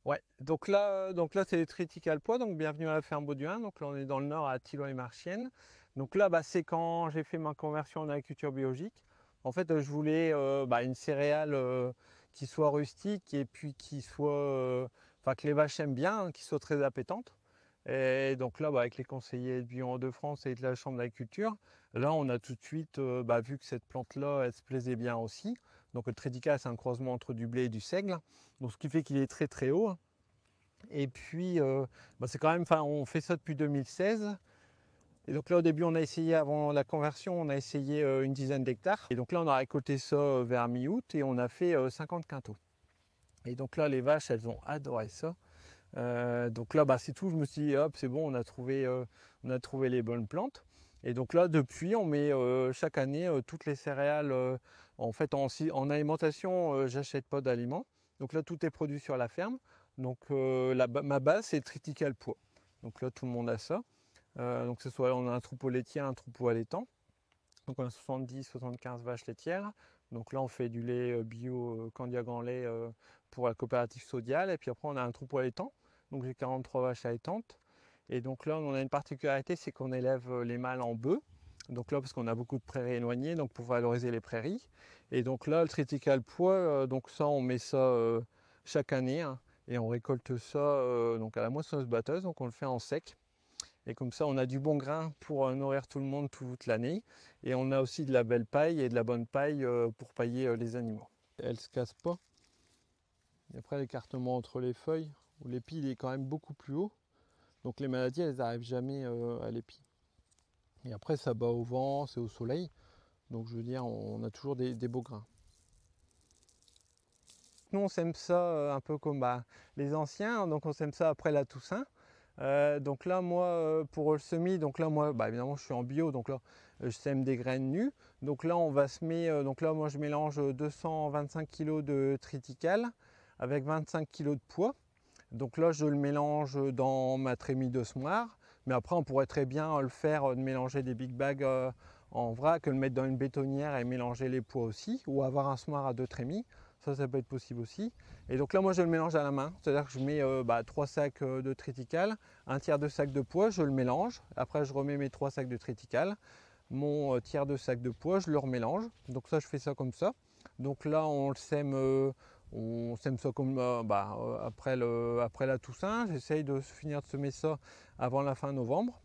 Ouais, donc là c'est les triticales pois, donc bienvenue à la ferme Bauduin. Donc là on est dans le nord à Thillon et Marchienne. Donc là bah, c'est quand j'ai fait ma conversion en agriculture biologique. En fait je voulais une céréale qui soit rustique et puis qui soit, enfin que les vaches aiment bien, hein, qui soit très appétante. Et donc là bah, avec les conseillers de Bio de France et de la Chambre d'agriculture, là on a tout de suite vu que cette plante-là elle se plaisait bien aussi. Donc le triticale c'est un croisement entre du blé et du seigle. Donc ce qui fait qu'il est très très haut. Et puis c'est quand même, enfin on fait ça depuis 2016. Et donc là au début on a essayé, avant la conversion, on a essayé une dizaine d'hectares. Et donc là on a récolté ça vers mi-août et on a fait 50 quintaux. Et donc là les vaches elles ont adoré ça. Donc là c'est tout, je me suis dit hop c'est bon, on a trouvé les bonnes plantes. Et donc là depuis on met chaque année toutes les céréales. En fait en alimentation j'achète pas d'aliments. Donc là tout est produit sur la ferme. Donc ma base c'est le triticale pois. Donc là tout le monde a ça. Donc que ce soit on a un troupeau laitier, un troupeau allaitant. Donc on a 70-75 vaches laitières. Donc là on fait du lait bio Candia Grand Lait pour la coopérative Sodial. Et puis après on a un troupeau allaitant. Donc j'ai 43 vaches allaitantes. Et donc là on a une particularité, c'est qu'on élève les mâles en bœufs. Donc là parce qu'on a beaucoup de prairies éloignées, donc pour valoriser les prairies. Et donc là le triticale pois, donc ça on met ça chaque année, hein, et on récolte ça donc à la moissonneuse batteuse, donc on le fait en sec. Et comme ça, on a du bon grain pour nourrir tout le monde toute l'année. Et on a aussi de la belle paille et de la bonne paille pour pailler les animaux. Elle ne se casse pas. Et après, l'écartement entre les feuilles, où l'épi il est quand même beaucoup plus haut. Donc les maladies, elles n'arrivent jamais à l'épi. Et après, ça bat au vent, c'est au soleil. Donc je veux dire, on a toujours des beaux grains. Nous, on sème ça un peu comme les anciens. Donc on sème ça après la Toussaint. Donc là, moi, pour le semis, donc là, moi, évidemment, je suis en bio, donc là, je sème des graines nues. Donc là, on va semer, donc là, moi, je mélange 225 kg de triticale avec 25 kg de pois. Donc là, je le mélange dans ma trémie de semoir. Mais après, on pourrait très bien le faire, de mélanger des big bags en vrac, le mettre dans une bétonnière et mélanger les pois aussi, ou avoir un semoir à deux trémies. Ça peut être possible aussi. Et donc là, moi, je le mélange à la main. C'est-à-dire que je mets 3 sacs de triticale, un tiers de sac de pois, je le mélange. Après, je remets mes 3 sacs de triticale, mon tiers de sac de pois, je le remélange. Donc ça, je fais ça comme ça. Donc là, on sème ça comme après la Toussaint. J'essaye de finir de semer ça avant la fin novembre.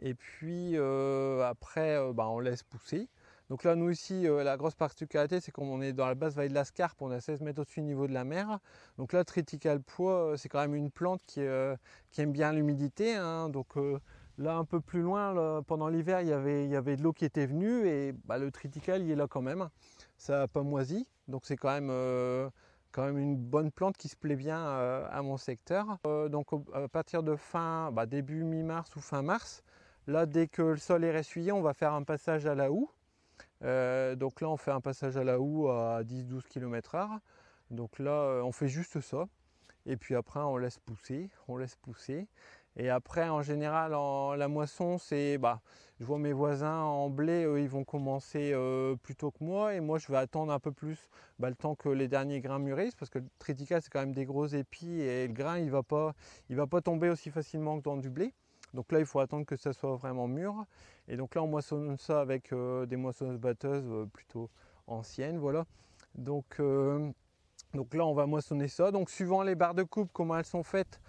Et puis après, on laisse pousser. Donc là, nous ici, la grosse particularité, c'est qu'on est dans la basse vallée de la Scarpe, on est à 16 mètres au-dessus du niveau de la mer. Donc là, triticale pois, c'est quand même une plante qui aime bien l'humidité, hein. Donc là, un peu plus loin, là, pendant l'hiver, il y avait de l'eau qui était venue et le triticale, il est là quand même. Ça n'a pas moisi, donc c'est quand même une bonne plante qui se plaît bien à mon secteur. Donc à partir de début mi-mars ou fin mars, là dès que le sol est ressuyé, on va faire un passage à la houe. Donc là on fait un passage à la houe à 10-12 km/h. Donc là on fait juste ça. Et puis après on laisse pousser, on laisse pousser. Et après en général la moisson c'est je vois mes voisins en blé, eux, ils vont commencer plus tôt que moi et moi je vais attendre un peu plus le temps que les derniers grains mûrissent parce que le triticale c'est quand même des gros épis et le grain il va pas tomber aussi facilement que dans du blé. Donc là il faut attendre que ça soit vraiment mûr. Et donc là on moissonne ça avec des moissonneuses batteuses plutôt anciennes, voilà. Donc donc là, on va moissonner ça. Donc suivant les barres de coupe, comment elles sont faites,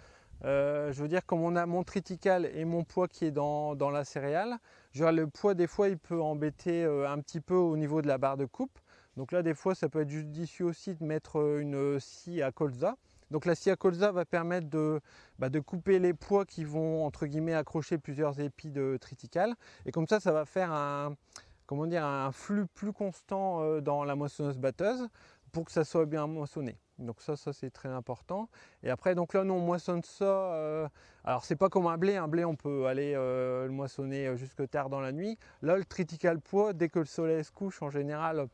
je veux dire, comme on a mon triticale et mon pois qui est dans la céréale, le pois, des fois, il peut embêter un petit peu au niveau de la barre de coupe. Donc là, des fois, ça peut être judicieux aussi de mettre une scie à colza. Donc la scie à colza va permettre de couper les pois qui vont, entre guillemets, accrocher plusieurs épis de triticale. Et comme ça va faire un flux plus constant dans la moissonneuse batteuse pour que ça soit bien moissonné. Donc ça c'est très important. Et après donc là nous on moissonne ça. Alors c'est pas comme un blé on peut aller le moissonner jusque tard dans la nuit. Là le triticale pois, dès que le soleil se couche en général,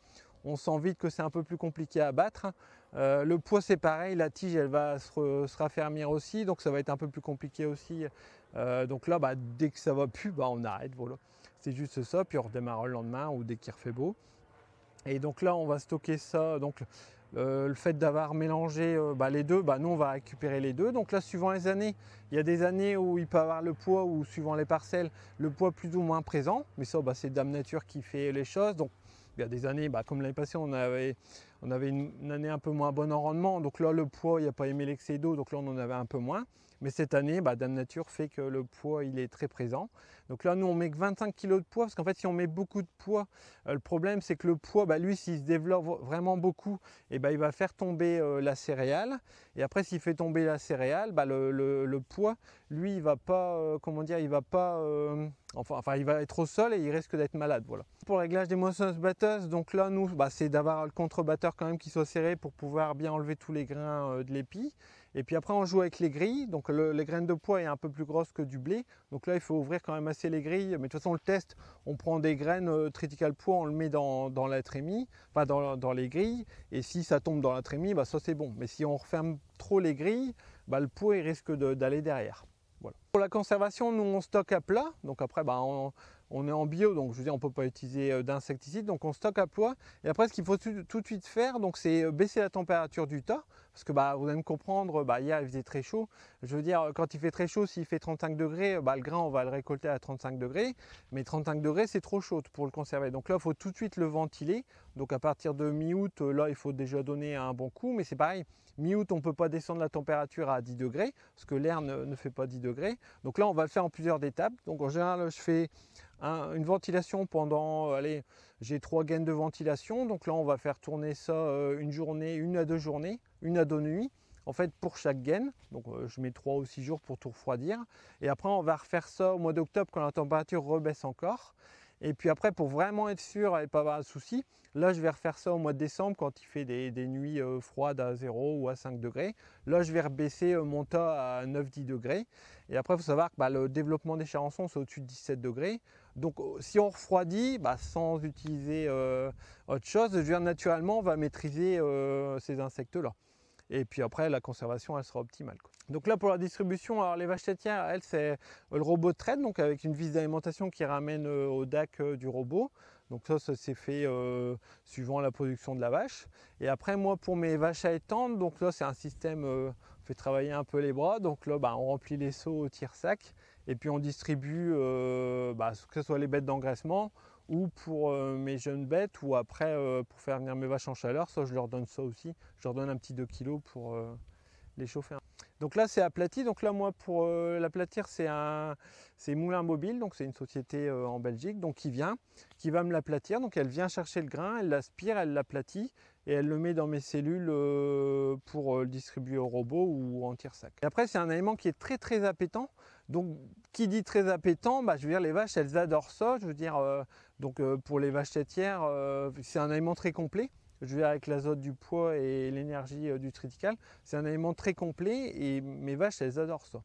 on sent vite que c'est un peu plus compliqué à battre. Le pois c'est pareil, la tige elle va se raffermir aussi, donc ça va être un peu plus compliqué aussi. Donc là dès que ça va plus, on arrête, voilà. C'est juste ça, puis on redémarre le lendemain ou dès qu'il refait beau. Et donc là, on va stocker ça. Donc le fait d'avoir mélangé les deux, nous on va récupérer les deux. Donc là, suivant les années, il y a des années où il peut avoir le poids, ou suivant les parcelles, le poids plus ou moins présent. Mais ça, c'est Dame Nature qui fait les choses. Donc il y a des années, comme l'année passée, on avait une année un peu moins bonne en rendement. Donc là, le poids, il n'a pas aimé l'excès d'eau, donc là on en avait un peu moins. Mais cette année, Dame Nature fait que le poids, il est très présent. Donc là, nous, on met que 25 kg de poids, parce qu'en fait, si on met beaucoup de poids, le problème, c'est que le poids, lui, s'il se développe vraiment beaucoup, il va faire tomber la céréale. Et après, s'il fait tomber la céréale, le poids, lui, il va pas, comment dire, il va pas... il va être au sol et il risque d'être malade. Voilà. Pour le réglage des moissonneuses-batteuses, donc là, nous, c'est d'avoir le contrebatteur quand même qui soit serré pour pouvoir bien enlever tous les grains de l'épi. Et puis après, on joue avec les grilles. Donc les graines de pois est un peu plus grosse que du blé. Donc là, il faut ouvrir quand même assez les grilles. Mais de toute façon, on le teste. On prend des graines Triticale pois, on le met dans la trémie, dans les grilles. Et si ça tombe dans la trémie, ça c'est bon. Mais si on referme trop les grilles, le pois il risque d'aller derrière. Voilà. Pour la conservation, nous on stocke à plat. Donc après, on est en bio, donc je veux dire, on ne peut pas utiliser d'insecticides, donc on stocke à plat. Et après, ce qu'il faut tout de suite faire, c'est baisser la température du tas, parce que vous allez me comprendre, hier il faisait très chaud. Je veux dire, quand il fait très chaud, s'il fait 35 degrés, le grain on va le récolter à 35 degrés, mais 35 degrés c'est trop chaud pour le conserver. Donc là, il faut tout de suite le ventiler. Donc à partir de mi-août, là, il faut déjà donner un bon coup, mais c'est pareil. Mi-août, on ne peut pas descendre la température à 10 degrés, parce que l'air ne fait pas 10 degrés. Donc là, on va le faire en plusieurs étapes. Donc en général, je fais une ventilation pendant, j'ai 3 gaines de ventilation. Donc là, on va faire tourner ça une journée, 1 à 2 journées, 1 à 2 nuits. En fait, pour chaque gaine, donc je mets 3 ou 6 jours pour tout refroidir. Et après, on va refaire ça au mois d'octobre quand la température rebaisse encore. Et puis après, pour vraiment être sûr et pas avoir de soucis, là je vais refaire ça au mois de décembre quand il fait des nuits froides à 0 ou à 5 degrés. Là je vais rebaisser mon tas à 9-10 degrés. Et après il faut savoir que le développement des charançons c'est au-dessus de 17 degrés. Donc si on refroidit, sans utiliser autre chose, je veux dire, naturellement on va maîtriser ces insectes-là. Et puis après, la conservation, elle sera optimale, quoi. Donc là, pour la distribution, alors les vaches laitières, elles, c'est le robot de traite, donc avec une vis d'alimentation qui ramène au DAC du robot. Donc ça c'est fait suivant la production de la vache. Et après, moi, pour mes vaches à étendre, donc là, c'est un système, on fait travailler un peu les bras. Donc là, on remplit les seaux au tire-sac. Et puis on distribue, que ce soit les bêtes d'engraissement, ou pour mes jeunes bêtes, ou après pour faire venir mes vaches en chaleur, ça je leur donne ça aussi, je leur donne un petit 2 kg pour les chauffer. Donc là c'est aplati, donc là moi pour l'aplatir c'est Moulin Mobile, donc c'est une société en Belgique, donc qui va me l'aplatir, donc elle vient chercher le grain, elle l'aspire, elle l'aplatit, et elle le met dans mes cellules pour le distribuer au robot ou en tire-sac. Et après c'est un aliment qui est très très appétant. Donc qui dit très appétant, je veux dire les vaches elles adorent ça, je veux dire pour les vaches laitières c'est un aliment très complet. Je veux dire avec l'azote du pois et l'énergie du triticale, c'est un aliment très complet et mes vaches elles adorent ça.